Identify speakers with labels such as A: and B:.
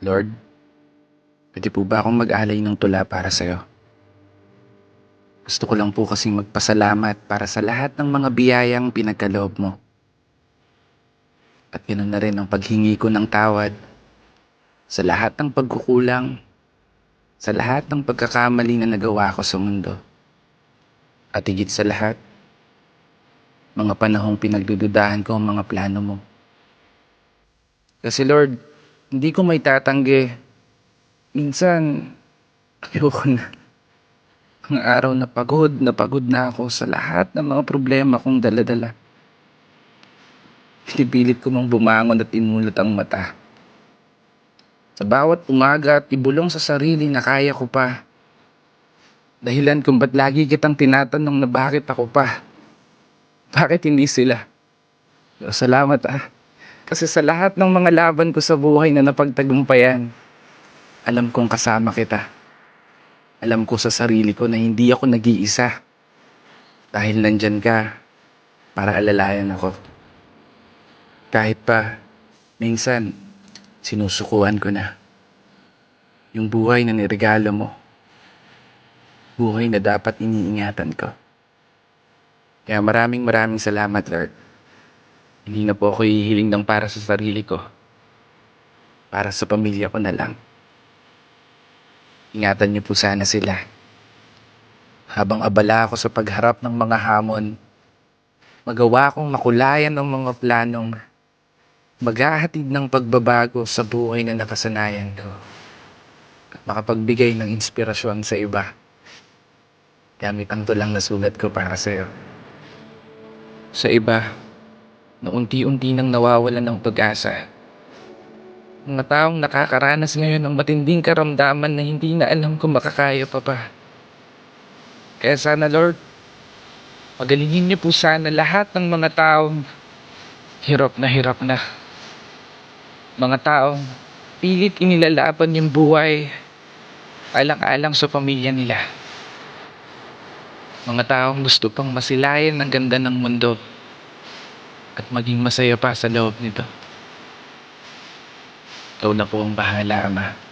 A: Lord, pwede po ba akong mag-alay ng tula para sa'yo? Gusto ko lang po kasing magpasalamat para sa lahat ng mga biyayang pinagkaloob mo. At ganoon na rin ang paghingi ko ng tawad sa lahat ng pagkukulang, sa lahat ng pagkakamali na nagawa ko sa mundo. At higit sa lahat, mga panahong pinagdududahan ko ang mga plano mo. Kasi Lord, hindi ko may tatanggi. Minsan, ayoko na. Ang araw na pagod na ako sa lahat ng mga problema kong daladala. Pinipilit ko mang bumangon at imulat ang mata. Sa bawat umaga at ibulong sa sarili na kaya ko pa. Dahilan kung ba't lagi kitang tinatanong na bakit ako pa. Bakit hindi sila? Pero salamat Kasi sa lahat ng mga laban ko sa buhay na napagtagumpayan, alam kong kasama kita. Alam ko sa sarili ko na hindi ako nag-iisa. Dahil nandyan ka para alalayan ako. Kahit pa, minsan, sinusukuan ko na. Yung buhay na niregalo mo. Buhay na dapat iniingatan ko. Kaya maraming salamat, Lord. Hindi na po ako hihiling ng para sa sarili ko. Para sa pamilya ko na lang. Ingatan niyo po sana sila. Habang abala ako sa pagharap ng mga hamon, magawa kong makulayan ang mga planong maghahatid ng pagbabago sa buhay na nakasanayan ko. At makapagbigay ng inspirasyon sa iba. Gamit ang tulang na sulat ko para sa'yo. Sa iba, na unti-unti nang nawawalan ng pag-asa. Mga taong nakakaranas ngayon ng matinding karamdaman na hindi na alam kung makakaya pa ba. Kaya sana Lord, pagalingin niyo po sana lahat ng mga taong hirap na hirap na. Mga taong pilit inilalaban yung buhay alang-alang sa pamilya nila. Mga taong gusto pang masilayan ang ganda ng mundo at maging masaya pa sa loob nito. Ikaw na po ang bahala, Ama.